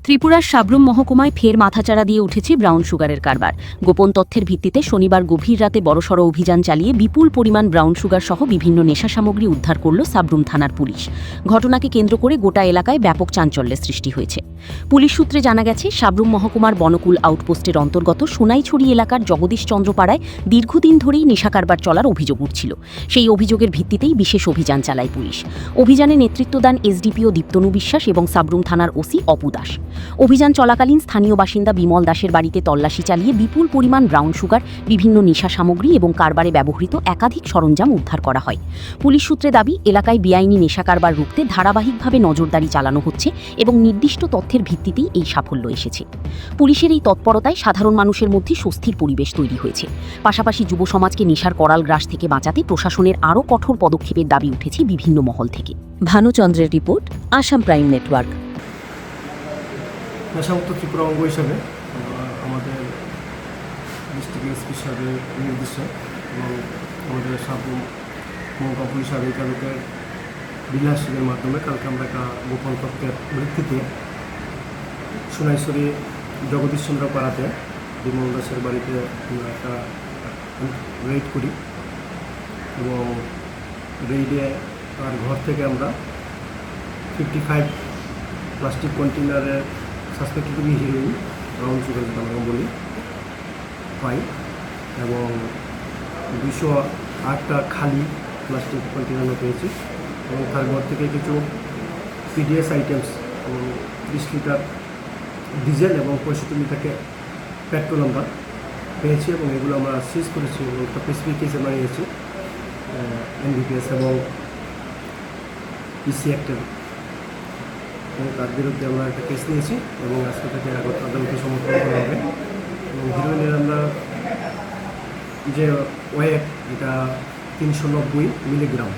ত্রিপুরার সাব্রুম মহকুমায় ফের মাথাচাড়া দিয়ে উঠেছে ব্রাউন সুগারের কারবার। গোপন তথ্যের ভিত্তিতে শনিবার গভীর রাতে বড়সড় অভিযান চালিয়ে বিপুল পরিমাণ ব্রাউন সুগার সহ বিভিন্ন নেশা সামগ্রী উদ্ধার করল সাব্রুম থানার পুলিশ। ঘটনাকে কেন্দ্র করে গোটা এলাকায় ব্যাপক চাঞ্চল্যের সৃষ্টি হয়েছে। পুলিশ সূত্রে জানা গেছে, সাব্রুম মহকুমার বনকুল আউটপোস্টের অন্তর্গত সোনাইছড়ি এলাকার জগদীশচন্দ্রপাড়ায় দীর্ঘদিন ধরেই নেশা কারবার চলার অভিযোগ উঠছিল। সেই অভিযোগের ভিত্তিতেই বিশেষ অভিযান চালায় পুলিশ। অভিযানে নেতৃত্ব দেন এসডিপিও দীপ্তনু বিশ্বাস এবং সাব্রুম থানার ওসি অপু দাস। অভিযান চলাকালীন স্থানীয় বাসিন্দা বিমল দাসের বাড়িতে তল্লাশি চালিয়ে বিপুল পরিমাণ ব্রাউন সুগার, বিভিন্ন নেশা সামগ্রী এবং কারবারে ব্যবহৃত একাধিক সরঞ্জাম উদ্ধার করা হয়। পুলিশ সূত্রে দাবি, এলাকায় বেআইনি নেশা কারবার রুখতে ধারাবাহিকভাবে নজরদারি চালানো হচ্ছে এবং নির্দিষ্ট তথ্যের ভিত্তিতেই এই সাফল্য এসেছে। পুলিশের এই তৎপরতায় সাধারণ মানুষের মধ্যে স্বস্তির পরিবেশ তৈরি হয়েছে। পাশাপাশি যুব সমাজকে নেশার করাল গ্রাস থেকে বাঁচাতে প্রশাসনের আরও কঠোর পদক্ষেপের দাবি উঠেছে বিভিন্ন মহল থেকে। ভানুচন্দ্রের রিপোর্ট, আসাম প্রাইম নেটওয়ার্ক। নেশামুক্ত ত্রিপুরা অঙ্গ হিসাবে আমাদের ডিস্ট্রিক্ট এসপি সাহেবের নির্দেশে এবং আমাদের সাব্রুম মহকুমা পুলিশ আধিকারিকের বিলাসের মাধ্যমে কালকে আমরা একটা গোপন তথ্যের ভিত্তিতে সোনাইছড়ি জগদীশচন্দ্র পাড়াতে বিমল দাসের বাড়িতে আমরা একটা রেড করি এবং রেডে তার ঘর থেকে আমরা 55 প্লাস্টিক কন্টেনারের সাসপেক্টেড হিরোইন, ব্রাউন সুগার যেটা আমরা বলি, পাই এবং 208টা খালি প্লাস্টিক কন্টেনারও পেয়েছি এবং তার ঘর থেকে কিছু পিডিএস আইটেমস এবং 30 লিটার ডিজেল এবং 65 লিটারকে পেট্রোল আমরা পেয়েছি এবং এগুলো আমরা সিজ করেছি এবং একটা স্পেসিফিক কেসে বানিয়েছি এনডিপিএস এবং ইসি অ্যাক্টের এবং তার বিরুদ্ধে আমরা একটা কেস নিয়েছি এবং আজকে থেকে আদালতে সমর্পণ করা হবে। এবং হিরোইনের আমরা যে ওয়েট, এটা 390 মিলিগ্রাম।